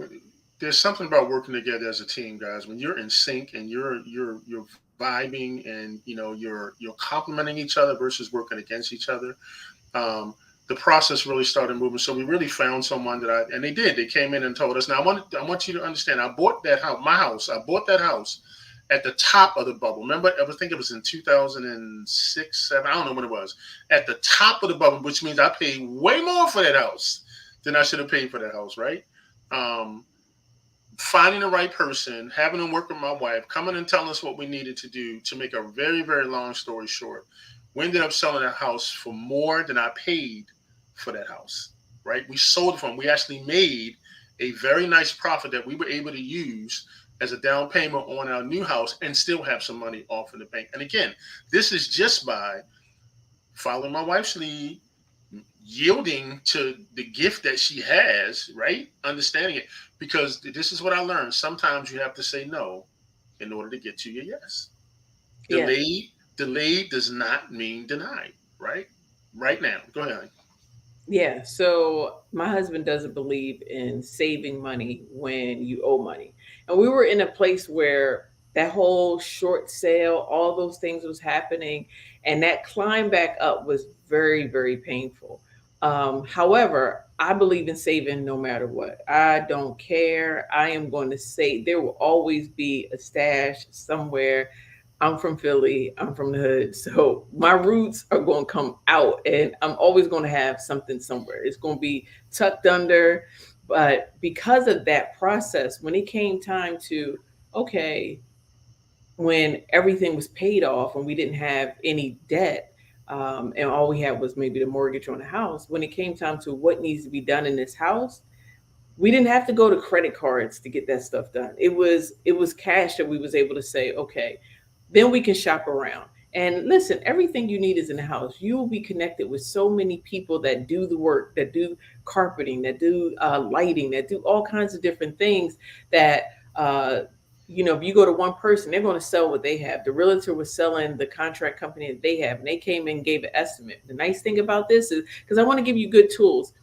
there's something about working together as a team, guys. When you're in sync and you're vibing, and you're complimenting each other versus working against each other. The process really started moving. So we really found someone and they did. They came in and told us. Now I want you to understand. I bought that house, my house. I bought that house at the top of the bubble. Remember, I think it was in 2006, 7. I don't know when it was. At the top of the bubble, which means I paid way more for that house than I should have paid for that house, right? Finding the right person, having them work with my wife, coming and telling us what we needed to do. To make a very, very long story short, we ended up selling that house for more than I paid for that house, right? We sold it from, we actually made a very nice profit that we were able to use as a down payment on our new house and still have some money off in the bank. And again, this is just by following my wife's lead, yielding to the gift that she has, right? Understanding it. Because this is what I learned. Sometimes you have to say no in order to get to your yes. Yeah. Delayed does not mean denied, right? Right now. Go ahead. Yeah. So my husband doesn't believe in saving money when you owe money. And we were in a place where that whole short sale, all those things was happening. And that climb back up was very, very painful. However, I believe in saving no matter what. I don't care. I am going to save. There will always be a stash somewhere. I'm from Philly. I'm from the hood. So my roots are going to come out, and I'm always going to have something somewhere. It's going to be tucked under. But because of that process, when it came time to, okay, when everything was paid off and we didn't have any debt, and all we had was maybe the mortgage on the house, when it came time to what needs to be done in this house, we didn't have to go to credit cards to get that stuff done. It was cash that we was able to say, okay, then we can shop around. And listen, everything you need is in the house. You will be connected with so many people that do the work, that do carpeting, that do lighting, that do all kinds of different things that, if you go to one person, they're going to sell what they have. The realtor was selling the contract company that they have, and they came in and gave an estimate. The nice thing about this is, because I want to give you good tools,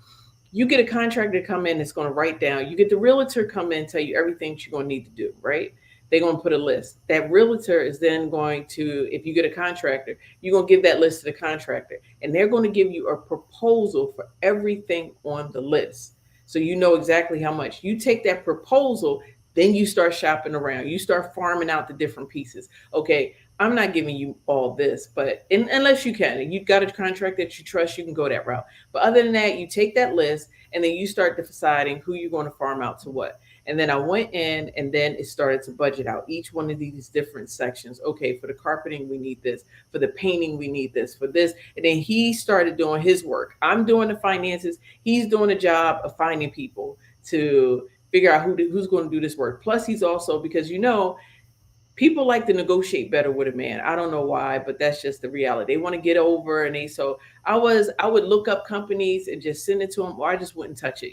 you get a contractor to come in that's going to write down. You get the realtor come in and tell you everything you're going to need to do, right? They're going to put a list. That realtor is then going to, if you get a contractor, you're going to give that list to the contractor, and they're going to give you a proposal for everything on the list. So you know exactly how much. You take that proposal, then you start shopping around. You start farming out the different pieces. Okay, I'm not giving you all this, but unless you can, and you've got a contract that you trust, you can go that route. But other than that, you take that list and then you start deciding who you're going to farm out to what. And then I went in, and then it started to budget out each one of these different sections. Okay, for the carpeting, we need this. For the painting, we need this. For this. And then he started doing his work. I'm doing the finances. He's doing the job of finding people to figure out who's going to do this work. Plus, he's also, because people like to negotiate better with a man. I don't know why, but that's just the reality. They want to get over, and so I would look up companies and just send it to him, or I just wouldn't touch it.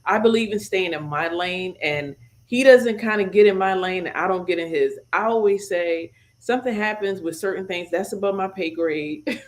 I believe in staying in my lane, and he doesn't kind of get in my lane, and I don't get in his. I always say something happens with certain things that's above my pay grade.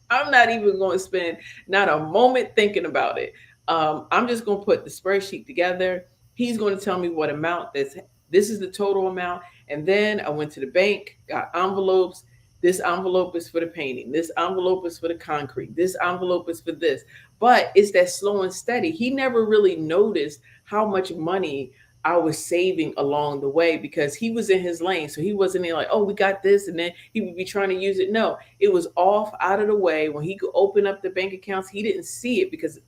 I'm not even going to spend not a moment thinking about it. I'm just going to put the spreadsheet together. He's going to tell me what amount this is the total amount. And then I went to the bank, got envelopes. This envelope is for the painting. This envelope is for the concrete. This envelope is for this. But it's that slow and steady. He never really noticed how much money I was saving along the way because he was in his lane. So he wasn't in like, oh, we got this. And then he would be trying to use it. No, it was off out of the way. When he could open up the bank accounts, he didn't see it because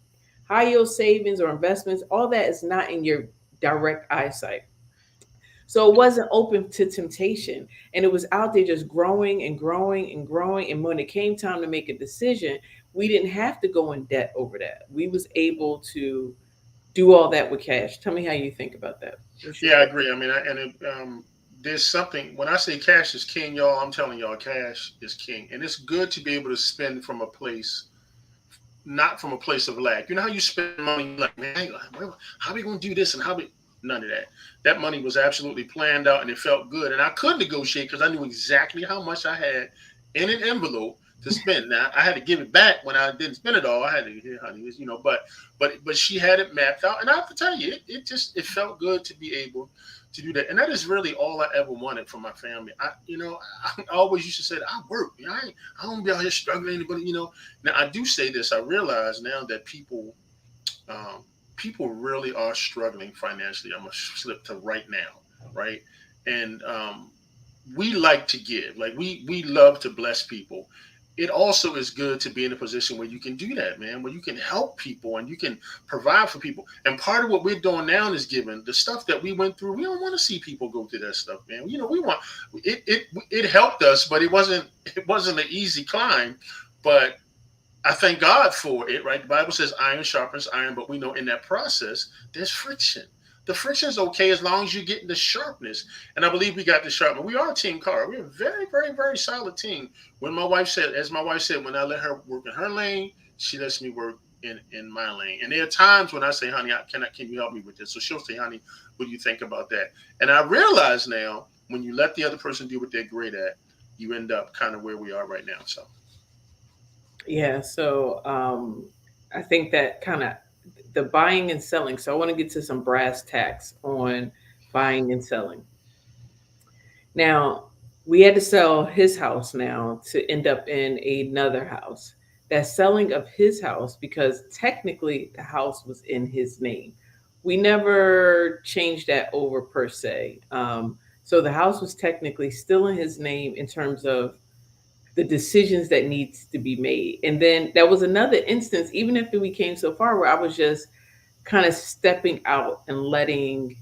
high yield savings or investments, all that is not in your direct eyesight. So it wasn't open to temptation. And it was out there just growing and growing and growing. And when it came time to make a decision, we didn't have to go in debt over that. We was able to do all that with cash. Tell me how you think about that. What's your Yeah, I thought? agree. I mean, there's something when I say cash is king, y'all. I'm telling y'all, cash is king, and it's good to be able to spend from a place, not from a place of lack. You know how you spend money, like man, how are we gonna do this and how we none of that. That money was absolutely planned out and it felt good, and I could negotiate because I knew exactly how much I had in an envelope to spend. Now I had to give it back when I didn't spend it all. I had to, here, honey, but she had it mapped out, and I have to tell you, it felt good to be able to do that, and that is really all I ever wanted from my family. I always used to say that I work. I don't be out here struggling anybody. Now I do say this. I realize now that um, people really are struggling financially. I'm gonna slip to right now, right? And we like to give, like we love to bless people. It also is good to be in a position where you can do that, man, where you can help people and you can provide for people. And part of what we're doing now is giving the stuff that we went through. We don't want to see people go through that stuff, man. We want it helped us, but it wasn't an easy climb. But I thank God for it, right? The Bible says iron sharpens iron, but we know in that process there's friction. The friction is okay as long as you're getting the sharpness. And I believe we got the sharpness. We are a team, Car. We're a very, very, very solid team. As my wife said, when I let her work in her lane, she lets me work in my lane. And there are times when I say, honey, can you help me with this? So she'll say, honey, what do you think about that? And I realize now when you let the other person do what they're great at, you end up kind of where we are right now. So Yeah, so I think that kind of the buying and selling. So I want to get to some brass tacks on buying and selling. Now, we had to sell his house now to end up in another house. That selling of his house, because technically the house was in his name. We never changed that over per se. So the house was technically still in his name in terms of the decisions that needs to be made. And then that was another instance, even if we came so far where I was just kind of stepping out and letting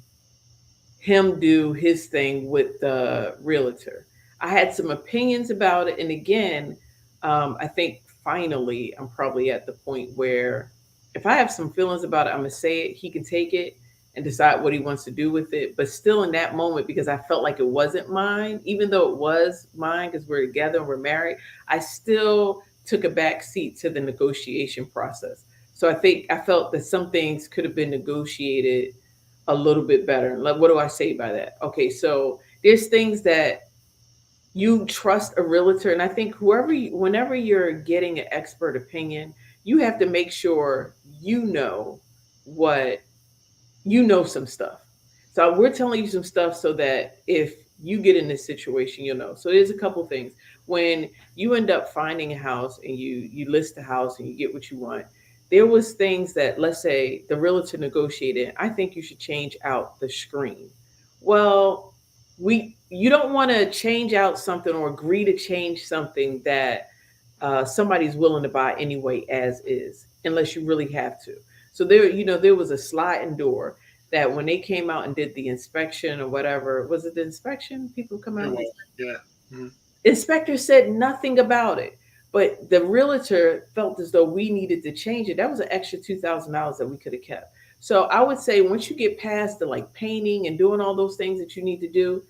him do his thing with the realtor. I had some opinions about it. And again, I think finally I'm probably at the point where if I have some feelings about it, I'm going to say it. He can take it and decide what he wants to do with it. But still, in that moment, because I felt like it wasn't mine, even though it was mine because we're together and we're married, I still took a back seat to the negotiation process. So I think I felt that some things could have been negotiated a little bit better. Like, what do I say by that? Okay, so there's things that you trust a realtor, and I think whenever you're getting an expert opinion, you have to make sure you know what you know some stuff. So we're telling you some stuff so that if you get in this situation, you'll know. So there's a couple things. When you end up finding a house and you list the house and you get what you want, there was things that, let's say the realtor negotiated. I think you should change out the screen. Well, we you don't want to change out something or agree to change something that somebody's willing to buy anyway as is, unless you really have to. So there was a sliding door that when they came out and did the inspection or whatever, was it the inspection? People come out it and was, yeah. Mhm. inspector said nothing about it. But the realtor felt as though we needed to change it. That was an extra $2,000 that we could have kept. So I would say once you get past the like painting and doing all those things that you need to do,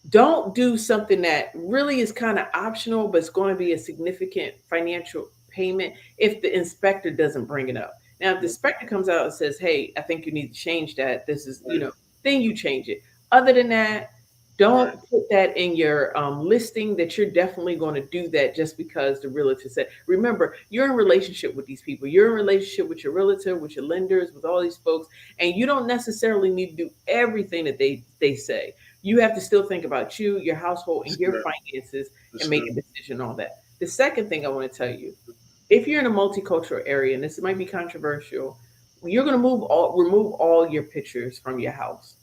don't do something that really is kind of optional, but it's going to be a significant financial payment if the inspector doesn't bring it up. Now, if the inspector comes out and says, "Hey, I think you need to change that. This is, Right, then you change it." Other than that, right. don't put that in your listing that you're definitely going to do that just because the realtor said. Remember, you're in relationship with these people. You're in relationship with your realtor, with your lenders, with all these folks, and you don't necessarily need to do everything that they say. You have to still think about you, your household, and That's your good. finances and That's make good. a decision on that. The second thing I want to tell you, if you're in a multicultural area, and this might be controversial, you're going to remove all your pictures from your house,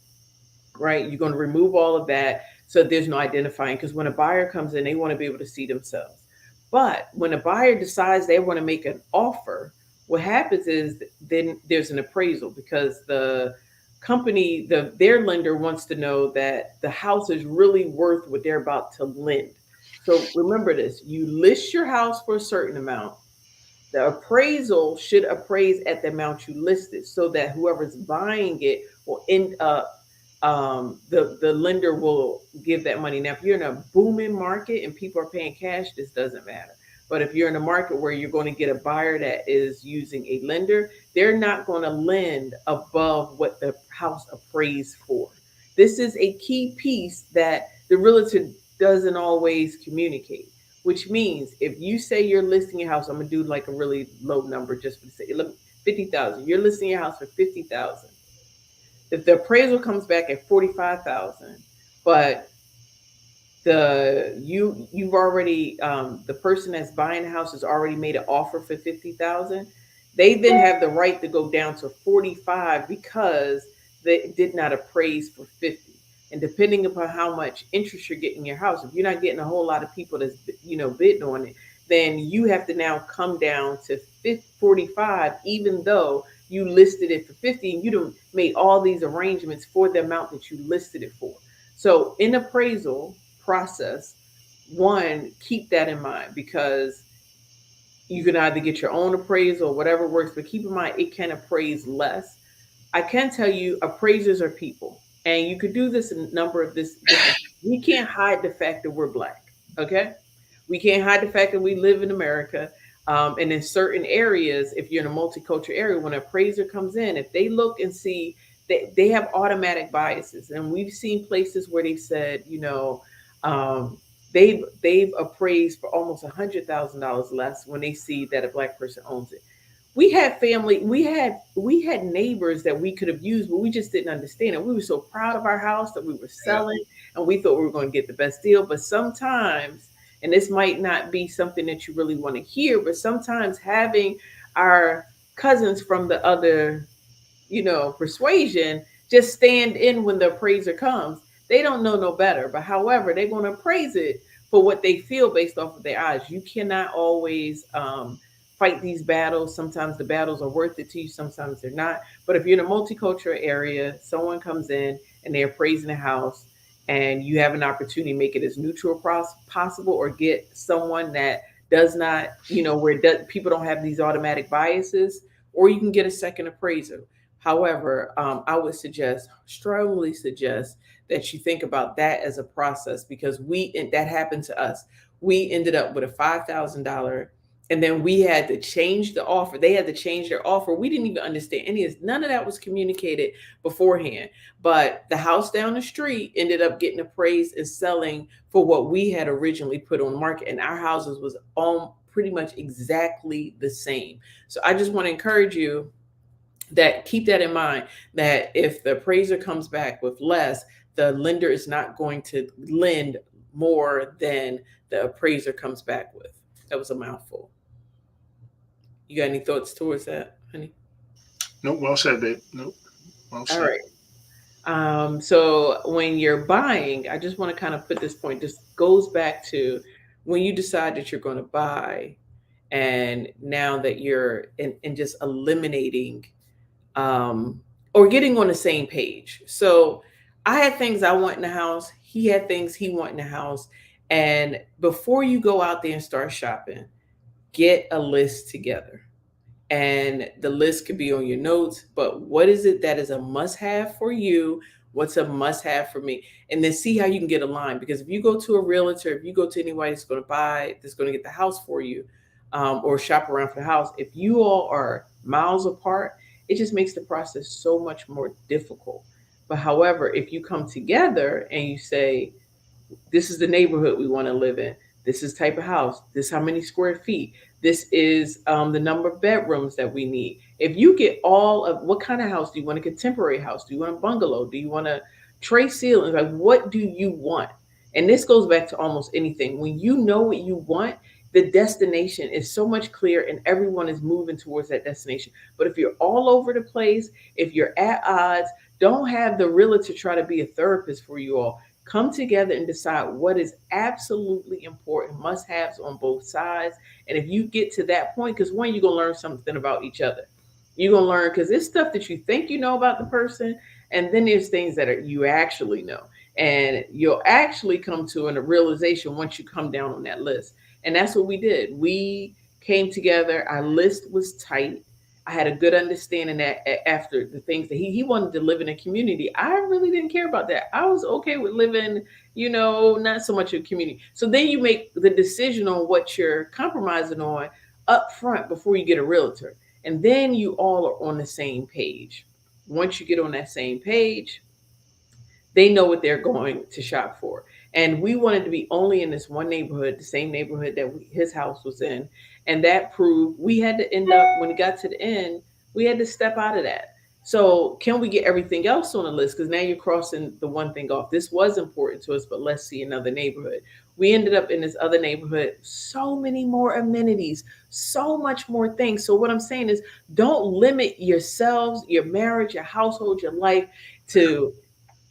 right? You're going to remove all of that so there's no identifying, because when a buyer comes in, they want to be able to see themselves. But when a buyer decides they want to make an offer, what happens is then there's an appraisal, because the company, their lender wants to know that the house is really worth what they're about to lend. So remember this: you list your house for a certain amount. The appraisal should appraise at the amount you listed, so that whoever's buying it will end up, the lender will give that money. Now, if you're in a booming market and people are paying cash, this doesn't matter. But if you're in a market where you're going to get a buyer that is using a lender, they're not going to lend above what the house appraised for. This is a key piece that the realtor doesn't always communicate, which means if you say you're listing your house, I'm gonna do like a really low number just for the sake, 50,000. You're listing your house for 50,000. If the appraisal comes back at 45,000, but you've already, the person that's buying the house has already made an offer for 50,000, they then have the right to go down to 45 because they did not appraise for 50. And depending upon how much interest you're getting in your house, if you're not getting a whole lot of people that's bidding on it, then you have to now come down to 45, even though you listed it for 50 and you don't made all these arrangements for the amount that you listed it for. So in appraisal process, one, keep that in mind, because you can either get your own appraisal or whatever works, but keep in mind it can appraise less. I can tell you appraisers are people, and you could do this in a number of this. We can't hide the fact that we're black. Okay, we can't hide the fact that we live in America. And in certain areas, if you're in a multicultural area, when an appraiser comes in, if they look and see that they have automatic biases, and we've seen places where they've said, they've appraised for almost $100,000 less when they see that a black person owns it. We had family, we had neighbors that we could have used, but we just didn't understand it. We were so proud of our house that we were selling, and we thought we were going to get the best deal. But sometimes, and this might not be something that you really want to hear, but sometimes having our cousins from the other, persuasion just stand in when the appraiser comes. They don't know no better, but however, they're going to appraise it for what they feel based off of their eyes. You cannot always fight these battles. Sometimes the battles are worth it to you, sometimes they're not. But if you're in a multicultural area, someone comes in and they're appraising a house, and you have an opportunity to make it as neutral possible, or get someone that does not, people don't have these automatic biases, or you can get a second appraiser. However, I would strongly suggest that you think about that as a process, because that happened to us. We ended up with a $5,000, and then we had to change the offer. They had to change their offer. We didn't even understand none of that was communicated beforehand. But the house down the street ended up getting appraised and selling for what we had originally put on the market, and our houses was all pretty much exactly the same. So I just want to encourage you that keep that in mind, that if the appraiser comes back with less, the lender is not going to lend more than the appraiser comes back with. That was a mouthful. You got any thoughts towards that, honey? Nope. Well said, babe. Nope. Well said. All right. So when you're buying, I just want to kind of put this point. This goes back to when you decide that you're going to buy, and now that you're in just eliminating, or getting on the same page. So I had things I want in the house. He had things he want in the house. And before you go out there and start shopping, get a list together. And the list could be on your notes, but what is it that is a must have for you? What's a must have for me? And then see how you can get aligned. Because if you go to a realtor, if you go to anybody that's going to get the house for you, or shop around for the house, if you all are miles apart, it just makes the process so much more difficult. But however, if you come together and you say, this is the neighborhood we want to live in, this is type of house, this is how many square feet, this is the number of bedrooms that we need. If you get all of what kind of house, do you want a contemporary house? Do you want a bungalow? Do you want a tray ceiling? Like, what do you want? And this goes back to almost anything. When you know what you want, the destination is so much clear and everyone is moving towards that destination. But if you're all over the place, if you're at odds, don't have the realtor try to be a therapist for you all. Come together and decide what is absolutely important, must haves on both sides. And if you get to that point, because one, you're going to learn something about each other. You're going to learn because there's stuff that you think you know about the person, and then there's things that you actually know. And you'll actually come to a realization once you come down on that list. And that's what we did. We came together. Our list was tight. I had a good understanding that after the things that he wanted to live in a community, I really didn't care about that. I was okay with living, not so much a community. So then you make the decision on what you're compromising on up front before you get a realtor. And then you all are on the same page. Once you get on that same page, they know what they're going to shop for. And we wanted to be only in this one neighborhood, the same neighborhood that his house was in. And that proved we had to end up, when it got to the end, we had to step out of that. So can we get everything else on the list? Because now you're crossing the one thing off. This was important to us, but let's see another neighborhood. We ended up in this other neighborhood, so many more amenities, so much more things. So what I'm saying is don't limit yourselves, your marriage, your household, your life to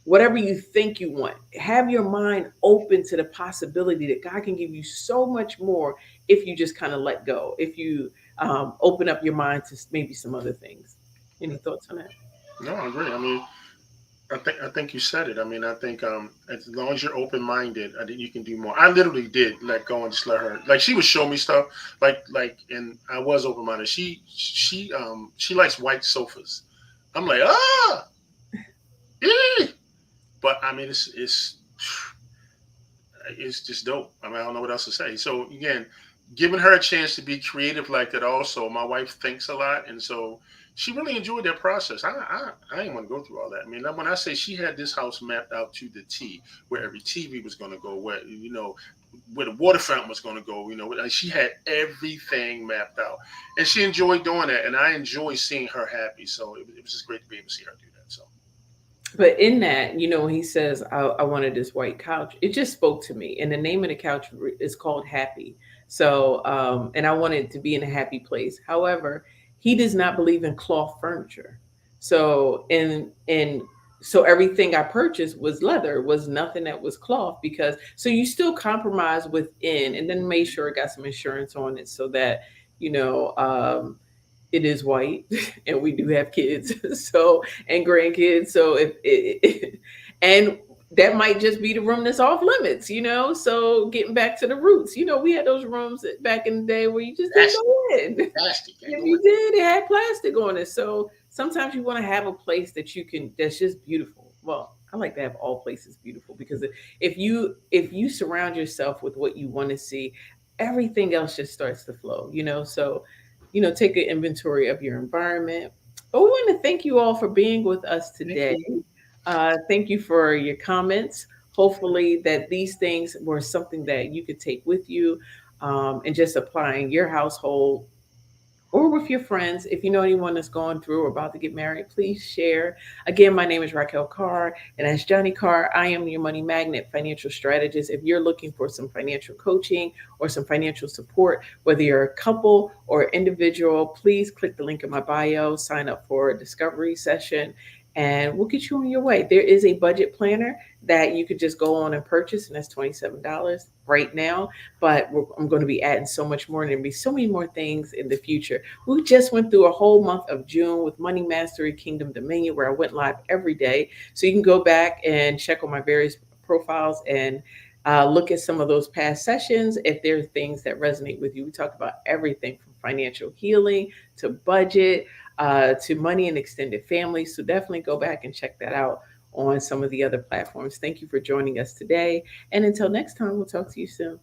whatever you think you want. Have your mind open to the possibility that God can give you so much more if you just kind of let go, if you open up your mind to maybe some other things. Any thoughts on that? No, I agree. I mean, I think you said it. I mean, I think as long as you're open minded, I think you can do more. I literally did let go and just let her. Like she would show me stuff, and I was open minded. She likes white sofas. I'm like, eh. But I mean, it's just dope. I mean, I don't know what else to say. So again, giving her a chance to be creative like that. Also, my wife thinks a lot, and so she really enjoyed that process. I didn't want to go through all that. I mean, when I say she had this house mapped out to the T, where every TV was going to go, where the water fountain was going to go, like she had everything mapped out, and she enjoyed doing that, and I enjoy seeing her happy. So it was just great to be able to see her do that. So. But in that, when he says, I wanted this white couch, it just spoke to me. And the name of the couch is called Happy. So, and I wanted to be in a happy place. However, he does not believe in cloth furniture. So, so everything I purchased was leather, was nothing that was cloth, because so you still compromise within, and then made sure it got some insurance on it so that, you know, it is white and we do have kids so and grandkids, so and that might just be the room that's off limits, so getting back to the roots, we had those rooms back in the day where you just didn't go in. Plastic. If you did, it had plastic on it. So sometimes you want to have a place that's just beautiful. Well, I like to have all places beautiful, because if you surround yourself with what you want to see, everything else just starts to flow, so take an inventory of your environment. But we want to thank you all for being with us today. Thank you for your comments. Hopefully that these things were something that you could take with you, and just applying your household or with your friends. If you know anyone that's going through or about to get married, please share. Again, my name is Raquel Carr, and as Johnny Carr, I am your money magnet financial strategist. If you're looking for some financial coaching or some financial support, whether you're a couple or individual, please click the link in my bio, sign up for a discovery session, and we'll get you on your way. There is a budget planner that you could just go on and purchase, and that's $27 right now. But I'm going to be adding so much more, and there'll be so many more things in the future. We just went through a whole month of June with Money Mastery Kingdom Dominion, where I went live every day. So you can go back and check on my various profiles and look at some of those past sessions if there are things that resonate with you. We talked about everything from financial healing to budget, to money and extended family. So definitely go back and check that out on some of the other platforms. Thank you for joining us today. And until next time, we'll talk to you soon.